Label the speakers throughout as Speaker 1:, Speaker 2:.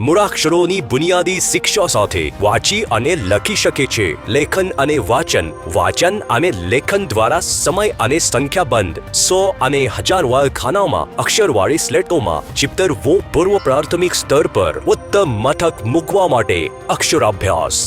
Speaker 1: મૂળાક્ષરોની બુનિયાદી શિક્ષા સાથે વાંચી અને લખી શકે છે. લેખન અને વાચન અને લેખન દ્વારા સમય અને સંખ્યાબંધ 100 અને 1000 વાર ખાનામાં અક્ષરવાળી સ્લેટોમાં ચિપતરવું. પૂર્વ પ્રાથમિક સ્તર પર ઉત્તમ મથક મૂકવા માટે અક્ષરાભ્યાસ.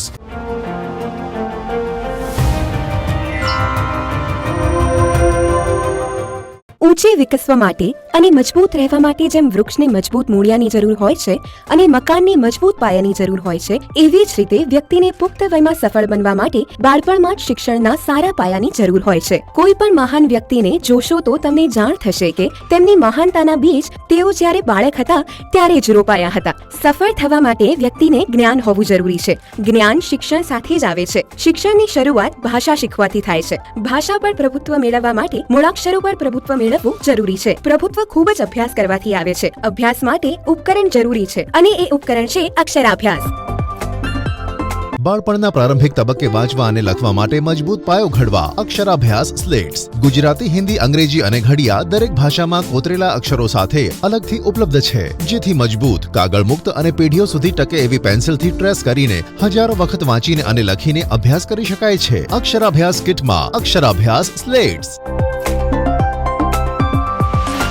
Speaker 2: ઊંચે વિકસવા માટે અને મજબૂત રહેવા માટે જેમ વૃક્ષને મજબૂત મૂળિયાની જરૂર હોય છે અને મકાનને મજબૂત પાયાની જરૂર હોય છે, એવી જ રીતે વ્યક્તિને પુખ્ત વયમાં સફળ બનવા માટે બાળપણમાં જ શિક્ષણના સારા પાયાની જરૂર હોય છે. કોઈ પણ મહાન વ્યક્તિને જોશો તો તમને જાણ થશે કે તેમની મહાનતાના બીજ તેઓ જ્યારે બાળક હતા ત્યારે જ રોપાયા હતા. સફળ થવા માટે વ્યક્તિને જ્ઞાન હોવું જરૂરી છે. જ્ઞાન શિક્ષણ સાથે જ આવે છે. શિક્ષણની શરૂઆત ભાષા શીખવાથી થાય છે. ભાષા પર પ્રભુત્વ મેળવવા માટે મૂળાક્ષરો પર પ્રભુત્વ મેળવવું જરૂરી છે. પ્રભુત્વ ખૂબ જ અભ્યાસ કરવાથી આવે છે. અભ્યાસ માટે ઉપકરણ જરૂરી છે અને એ ઉપકરણ છે અક્ષરાભ્યાસ.
Speaker 3: બાળપણના પ્રારંભિક તબક્કે વાંચવા અને લખવા માટે મજબૂત પાયો ઘડવા અક્ષરાભ્યાસ સ્લેટ્સ. ગુજરાતી, હિન્દી, અંગ્રેજી અને ઘડિયા દરેક ભાષામાં કોતરેલા અક્ષરો સાથે અલગથી ઉપલબ્ધ છે, જેથી મજબૂત, કાગળ મુક્ત અને પેઢીઓ સુધી ટકે એવી પેન્સિલથી ટ્રેસ કરીને હજારો વખત વાંચીને અને લખીને અભ્યાસ કરી શકાય છે. અક્ષરાભ્યાસ કિટમાં અક્ષરાભ્યાસ स्लेट्स.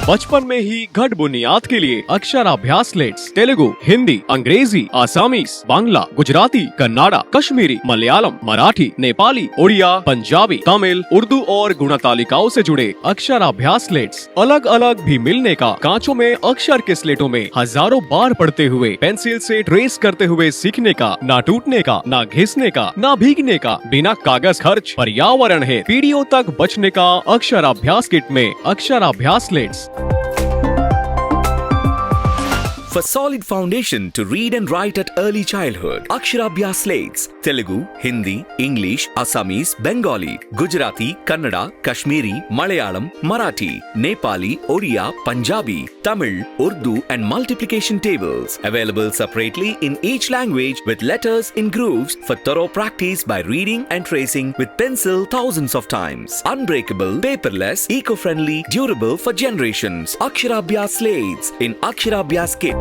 Speaker 4: बचपन में ही घट बुनियाद के लिए अक्षराभ्यास स्लेट्स तेलुगु, हिंदी, अंग्रेजी, आसामीज, बांग्ला, गुजराती, कन्नाडा, कश्मीरी, मलयालम, मराठी, नेपाली, उड़िया, पंजाबी, तमिल, उर्दू और गुणतालिकाओं से जुड़े अक्षराभ्यास स्लेट्स अलग अलग भी मिलने का. कांचों में अक्षर के स्लेटों में हजारों बार पढ़ते हुए पेंसिल से ट्रेस करते हुए सीखने का, ना टूटने का, ना घिसने का, ना भीगने का, बिना कागज खर्च, पर्यावरण है पीढ़ियों तक बचने का. अक्षराभ्यास किट में अक्षराभ्यास slates.
Speaker 5: For solid foundation to read and write at early childhood, Aksharabhyas slates Telugu, Hindi, English, Assamese, Bengali, Gujarati, Kannada, Kashmiri, Malayalam, Marathi, Nepali, Oriya, Punjabi, Tamil, Urdu and multiplication tables available separately in each language with letters in grooves for thorough practice by reading and tracing with pencil thousands of times. Unbreakable, paperless, eco-friendly, durable for generations. Aksharabhyas slates in Aksharabhyas kit.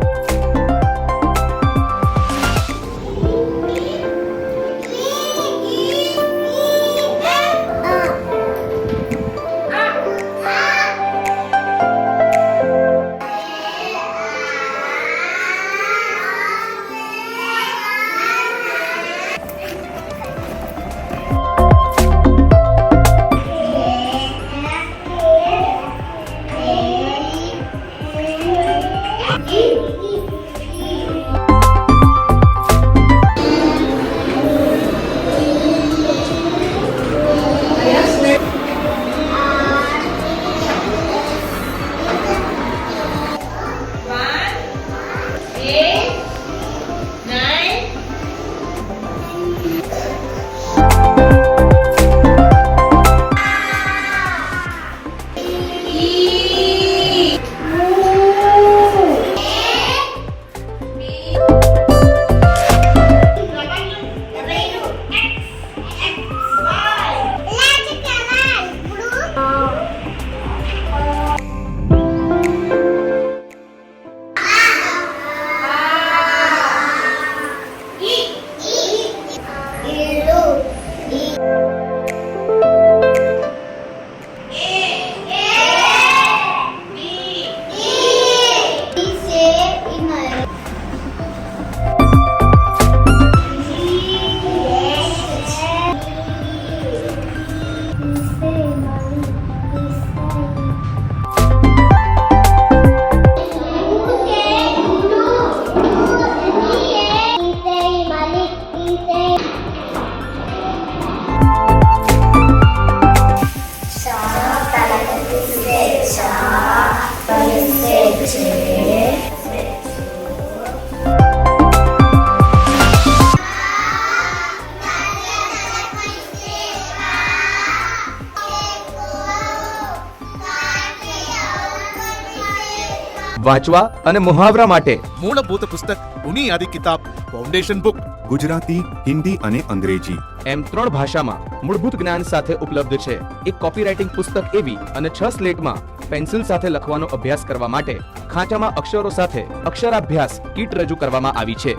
Speaker 6: વાંચવા અને મુહાવરા માટે
Speaker 7: મૂળભૂત પુસ્તક બુનિયાદી કિતાબ foundation book
Speaker 8: Gujarati, Hindi અને અંગ્રેજી
Speaker 6: એમ 3 ભાષામાં મૂળભૂત જ્ઞાન સાથે ઉપલબ્ધ છે. એક કોપી રાઇટિંગ પુસ્તક એવી અને 6 સ્લેટમાં પેન્સિલ સાથે લખવાનો અભ્યાસ કરવા માટે ખાંચામાં અક્ષરો સાથે અક્ષરાભ્યાસ કીટ રજૂ કરવામાં આવી છે.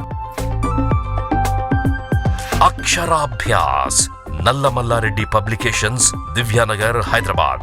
Speaker 9: અક્ષરાભ્યાસ નલ્લામલ્લા રેડ્ડી પબ્લિકેશન્સ, દિવ્યાનગર, હૈદરાબાદ.